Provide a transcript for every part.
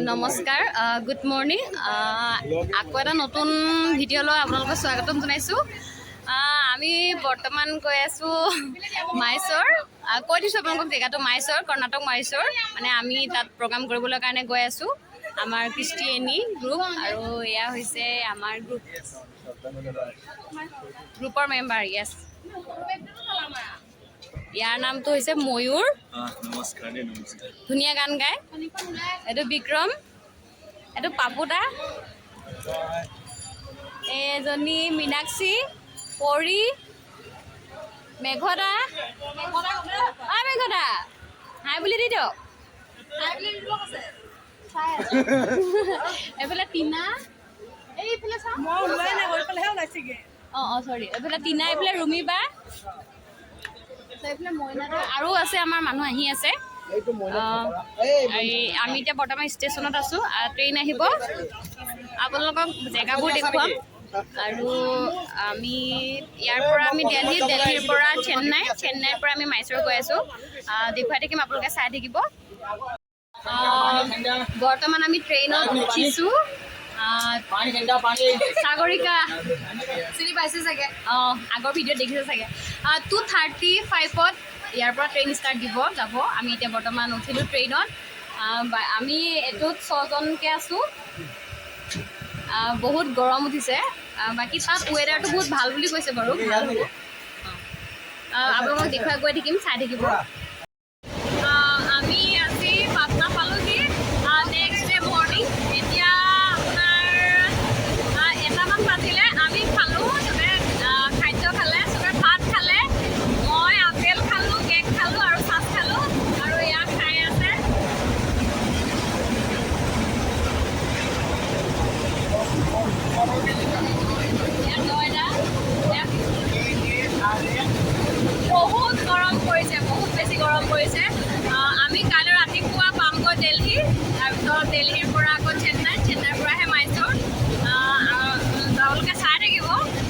নমস্কাৰ good morning আকৌ এটা নতুন ভিডিঅ' লৈ আপোনালোকক স্বাগতম জনাইছোঁ আমি বৰ্তমান গৈ আছোঁ মাইচৰ কৈ দিছোঁ আপোনালোকক জেগাটো মাইচৰ কৰ্ণাটক মাইচৰ মানে আমি তাত প্ৰগ্ৰাম কৰিবলৈ কাৰণে গৈ আছোঁ আমাৰ কৃষ্টি গ্ৰুপ আৰু এয়া হৈছে আমাৰ গ্ৰুপৰ মেম্বাৰ য়েছ ইয়াৰ নামটো হৈছে ময়ূৰ ধুনীয়া গান গায় এইটো বিক্ৰম এইটো পাপুদা এজনী মীনাক্ষী পৰী মেঘদা মেঘদা হাই বুলি দি দিয়ক এইফালে টিনা এইফালে চৰি এইফালে টিনা এইফালে ৰুমি বা আৰু আছে আমাৰ মানুহ আহি আছে আমি এতিয়া বৰ্তমান ষ্টেচনত আছোঁ ট্ৰেইন আহিব আপোনালোকক জেগাবোৰ দেখুৱাম আৰু আমি ইয়াৰ পৰা আমি দিল্লীৰ পৰা চেন্নাইৰ পৰা আমি মাইচৰ গৈ আছোঁ দেখুৱাই থাকিম আপোনালোকে চাই থাকিব বৰ্তমান আমি ট্ৰেইনত উঠিছোঁ সাগৰিকা চিনি পাইছে চাগে আগৰ ভিডিঅ'ত দেখিছে চাগে 2:35ত ইয়াৰ পৰা ট্ৰেইন ষ্টাৰ্ট যাব আমি এতিয়া বৰ্তমান উঠিলোঁ ট্ৰেইনত আমি এইটোত 6জনকৈ আছোঁ বহুত গৰম উঠিছে বাকী তাত ৱেডাৰটো বহুত ভাল বুলি কৈছে বাৰু ভাল হ'ব আপোনালোকক দেখুৱাই গৈ থাকিম চাই থাকিব আমি আজি পাটনা পালোহি নেক্সট ডে মৰ্ণিং এতিয়া পাতিলে আমি খালোঁ চবে খাদ্য খালে চবে ভাত খালে মই আপেল খালোঁ কেক খালোঁ আৰু চাহ খালোঁ আৰু এয়া খাই আছে বহুত গৰম পৰিছে বহুত বেছি গৰম পৰিছে আমি কাইলৈ ৰাতিপুৱা পামগৈ দিল্লী তাৰপিছত দিল্লীৰ পৰা আকৌ চেন্নাইৰ পৰাহে মাইচৰ আপোনালোকে চাই থাকিব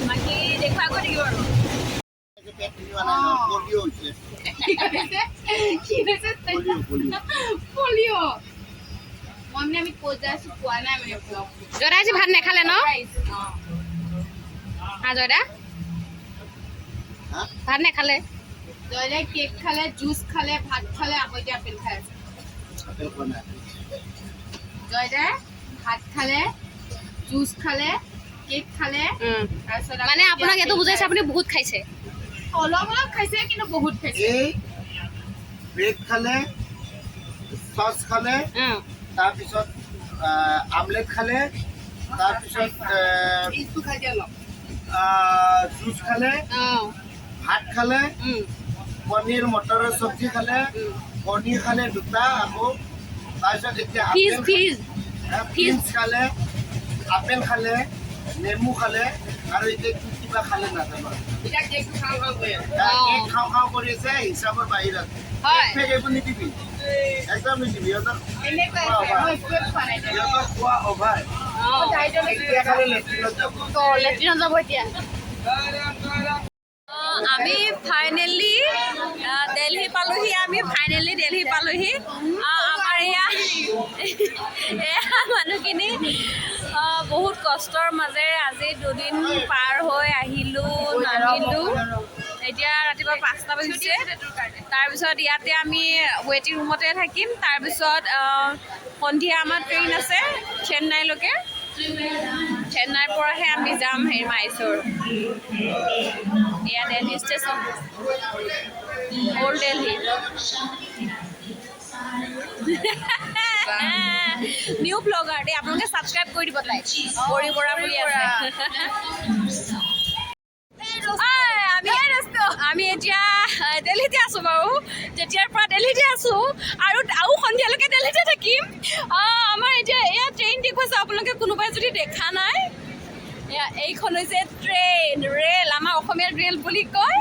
বাকী দেখুৱাই গৈ থাকিব আৰু জয়দা আজি ভাত নেখালে ন জয়দা ভাত নেখালে জয়দাই কেক খালে জুচ খালে ভাত খালে আকৌ এতিয়া আপেল খাই আছে জয়দাই ভাত খালে জুচ খালে কেক খালে মানে আপোনাক এইটো বুজাইছে আপুনি বহুত খাইছে অলপ খাইছে কিন্তু বহুত খাইছে ব্ৰেড খালে সস খালে তাৰপিছত আমলেট খালে তাৰপিছত জুচ খালে ভাত খালে পনীৰ মটৰৰ চব্জি খালে পনীৰ খালে দুটা আকৌ তাৰপিছত এতিয়া ফিজ খালে আপেল খালে নেমু খালে আৰু এতিয়া কিবা খালে নাজানো কেক খাওঁ কৰি আছে হিচাপৰ বাহিৰত এইবোৰ নিদিবি একদম নিদিবি সিহঁতক খোৱা অভাৰ লেট্ৰিনত যাব এতিয়া আমি ফাইনেলি দিল্লী পালোহি আমাৰ এয়া মানুহখিনি বহুত কষ্টৰ মাজেৰে আজি দুদিন পাৰ হৈ আহিলোঁ নাহিলোঁ এতিয়া ৰাতিপুৱা 5টা বাজিছে তাৰপিছত ইয়াতে আমি ৱেটিং ৰুমতে থাকিম তাৰপিছত সন্ধিয়া আমাৰ ট্ৰেইন আছে চেন্নাইলৈকে চেন্নাইৰ পৰাহে আমি যাম মাইচৰ এয়া Delhi station old Delhi new blogger দেই আপোনালোকে ছাবস্ক্ৰাইব কৰি দিব লাইক কৰি পৰা বুলি আছে আমি এতিয়া দিল্লীতে আছোঁ বাৰু যেতিয়াৰ পৰা দিল্লীতে আছোঁ আৰু সন্ধিয়ালৈকে দিল্লীতে থাকিম আমাৰ এতিয়া এয়া ট্ৰেইন দেখুৱাইছে আপোনালোকে কোনোবাই যদি দেখা নাই এয়া এইখন হৈছে ট্ৰেইন ৰেল আমাৰ অসমীয়াত ৰেল বুলি কয়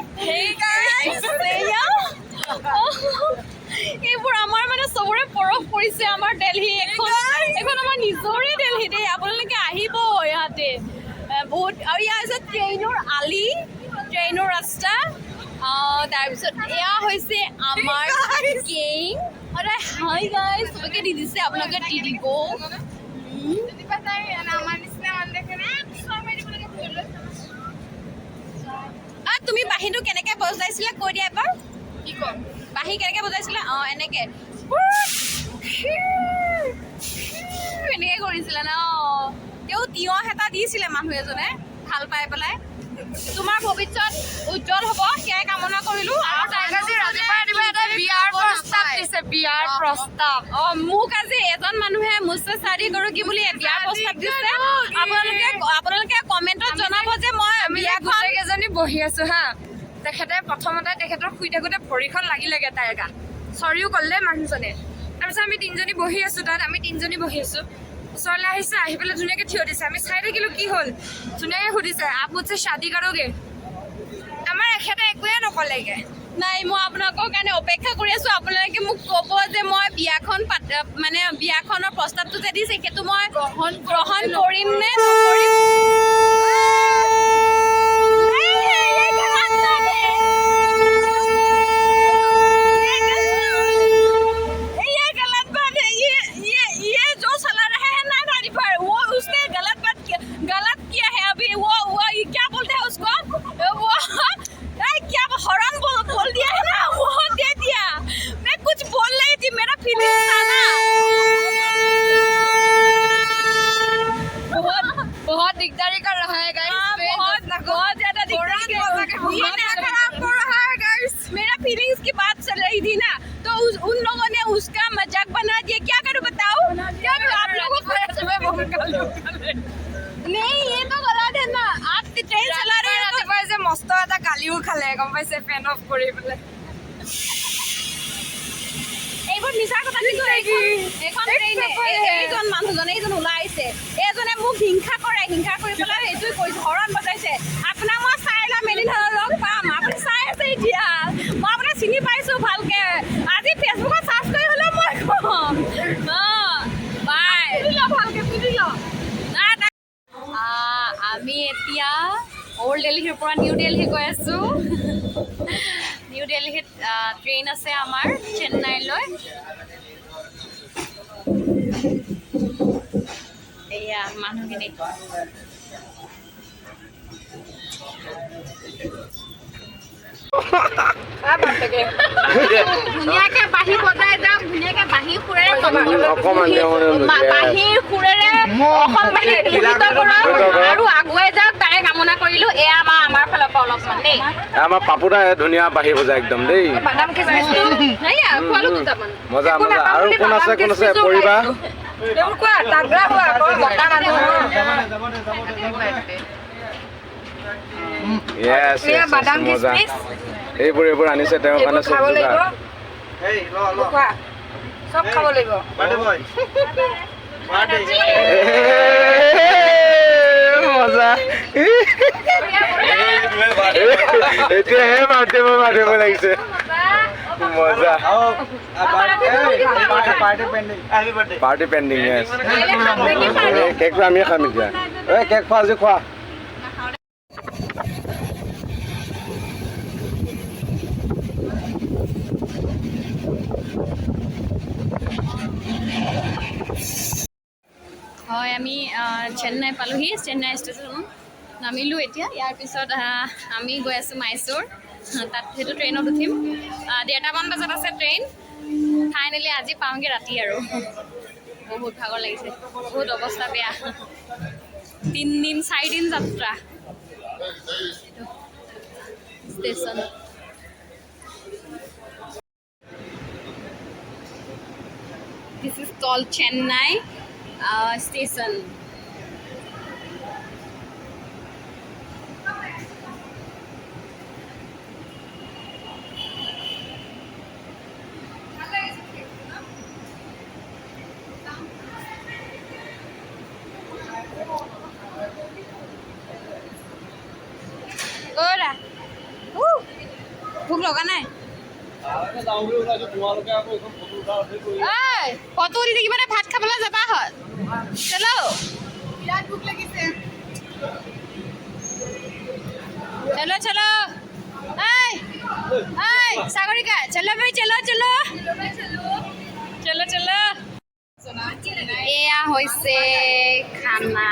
এইবোৰ আমাৰ মানে চবৰে পৰশ পৰিছে আমাৰ দিল্লী এইখন আমাৰ নিজৰে দিল্লী দেই আপোনালোকে আহিব ইয়াতে বহুত আৰু ইয়াৰ হৈছে ট্ৰেইনৰ আলি ট্ৰেইনৰ ৰাস্তা তাৰপিছত এয়া হৈছে আমাৰ কেং আৰু হাই গাইজ চবকে দি দিছে আপোনালোকে দি দিব তুমি বাঁহীটো কেনেকে বজাইছিলা কৈ দিয়া এবাৰ কি কম বাঁহী কেনেকে বজাইছিলা এনেকে এনেকে কৰিছিলা ন তেওঁ তিয়হ এটা দিছিলে মানুহ এজনে ভাল পাই পেলাই তোমাৰ ভৱিষ্যত উজ্জ্বল হ'ব সেয়াই কামনা কৰিলো আৰু বিয়াৰ প্ৰস্তাৱ মোক আজি এজন মানুহে মুছে চাৰি কৰো কি বুলি বিয়াৰ প্ৰস্তাৱ দিছে আপোনালোকে কমেণ্টত জনাব যে মই বিয়াখন এজনী বহি আছো হা তেখেতে প্ৰথমতে তেখেতৰ শুই থাকোঁতে ভৰিখন লাগিলেগে তাইৰ গাত চৰিও ক'লে মানুহজনে তাৰপিছত আমি তিনিজনী বহি আছো তাত আমি তিনিজনী বহি আছো ওচৰলৈ আহিছে আহি পেলাই ধুনীয়াকৈ থিয় দিছে আমি চাই থাকিলো কি হ'ল ধুনীয়াকৈ সুধিছে আপ মুঝसे শাদী কৰোগে আমাৰ এখেতে একোৱে নকলেগে নাই মই আপোনালোকৰ কাৰণে অপেক্ষা কৰি আছো আপোনালোকে মোক ক'ব যে মই বিয়াখন মানে বিয়াখনৰ প্ৰস্তাৱটো যে দিছে সেইটো মই গ্ৰহণ কৰিম নে নকৰিম মস্ত এটা গালিও খালে গম পাইছে ফেন অফ কৰি পেলাই এইবোৰ মিছাৰ কথা কিন্তু এইখন এইজন মানুহজনে এইজন ওলাই আহিছে এইজনে মোক হিংসা কৰি পেলাই এইটোৱে কৈছে হৰণ বজাইছে আপোনাক মই চাই ল'ম এদিন লগ পাম আপুনি চাই আছে এতিয়া মই আপোনাক চিনি পাইছো ভালকে আজি ফেচবুকত চাৰ্চ কৰি হ'লেও মই কম বাই ভালকে পিন্ধি ল আমি এতিয়া অল্ড দিল্লীৰ পৰা নিউ দিল্লী গৈ আছো নিউ দিল্লীত ট্ৰেইন আছে আমাৰ চেন্নাইলৈ এয়া মানুহখিনি ধুনীয়াকে বাঁহী বজাই যাম ধুনীয়াকে বাঁহীৰ সুৰেৰে আৰু আগুৱাই যাওক তাৰে কামনা কৰিলো এয়া আমাৰ ফালৰ পৰা অলপমান দেই আমাৰ পাপুদা ধুনীয়া বাঁহী বজাই একদম দেই মজা মজা আৰু কোন আছে পৰিবা মজা এইবোৰ আনিছে তেওঁৰ কাৰণে চব খাব লাগিব মজা এতিয়াহে মাতিব লাগিছে মজা পাৰ্টি পেণ্ডিং কেকটো আমি খাম এতিয়া কেক খোৱা আজি খোৱা হয় আমি চেন্নাই পালোহি চেন্নাই ষ্টেচন নামিলোঁ এতিয়া ইয়াৰ পিছত আমি গৈ আছোঁ মাইচুৰ তাত সেইটো ট্ৰেইনত উঠিম 1:30মান বজাত আছে ট্ৰেইন ফাইনেলি আজি পাওঁগৈ ৰাতি আৰু বহুত ভাগৰ লাগিছে বহুত অৱস্থা বেয়া 3 দিন 4 দিন যাত্ৰা station This is called Chennai station. Ora. Bhuk loga nai. Photo উঠি থাকিব ভাত খাবলৈ যাবা হয় চলো বিৰাট ভোক লাগিছে চলো চলো सागरिका चलो भाई चलो चलो चलो चलो এয়া হৈছে খানা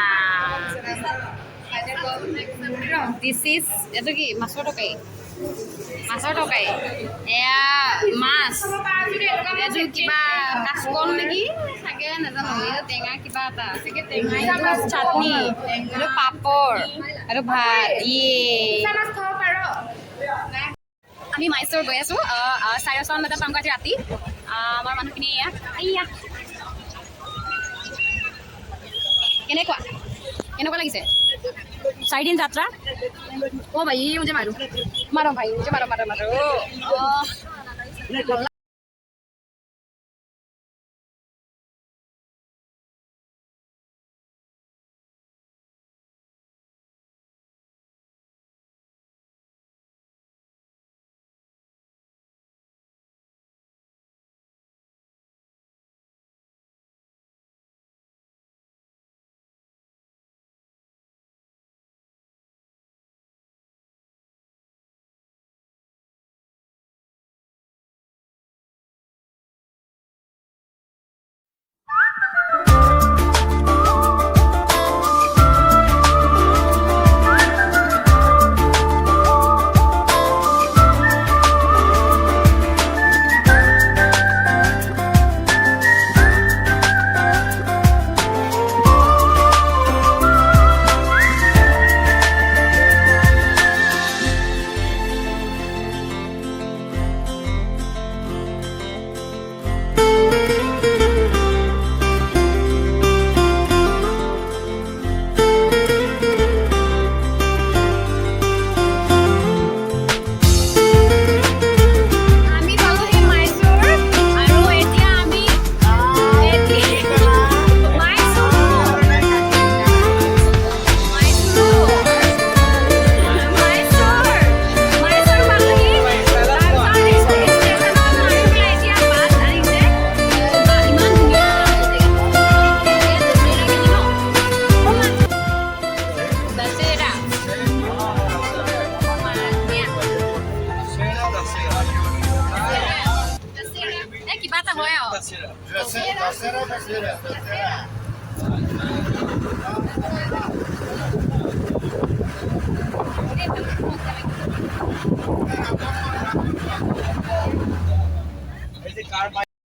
দিছ ইজ এইটো কি মাছৰ তৰকাৰী এয়া মাছ এইটো কিবা কাচকল নেকি চাগে নাজানো এইটো টেঙা কিবা এটা চাটনি এইটো পাপৰ এইটো ভাত আমি মাইচৰ গৈ আছোঁ 4:30 বজাত পাম আজি ৰাতি আমাৰ মানুহখিনি এয়া কেনেকুৱা লাগিছে 4 দিন যাত্ৰা অ' ভাই मुझे मारो भाई मुझे मारो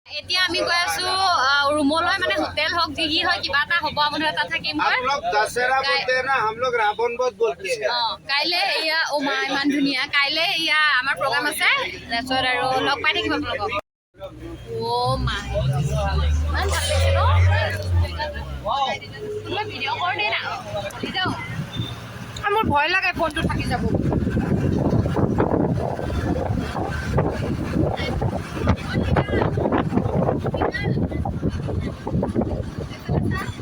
এতিয়া আমি গৈ আছো ৰুমলৈ মানে হোটেল হওক যি হয় কিবা এটা হ'ব আপোনাৰ তাত থাকিম মই दशहरा बोलते हैं ना हम लोग रावण बोध बोलते हैं কাইলে এয়া অ মা ইমান ধুনীয়া কাইলে এয়া আমাৰ প্ৰগ্ৰাম আছে তাৰপিছত আৰু লগ পাই থাকিম আপোনালোকক অ মা ইমান ভাল লাগিছে ন তুমি ভিডিঅ' কৰ দে না যাওঁ মোৰ ভয় লাগে ফোনটো থাকি যাব Thank you.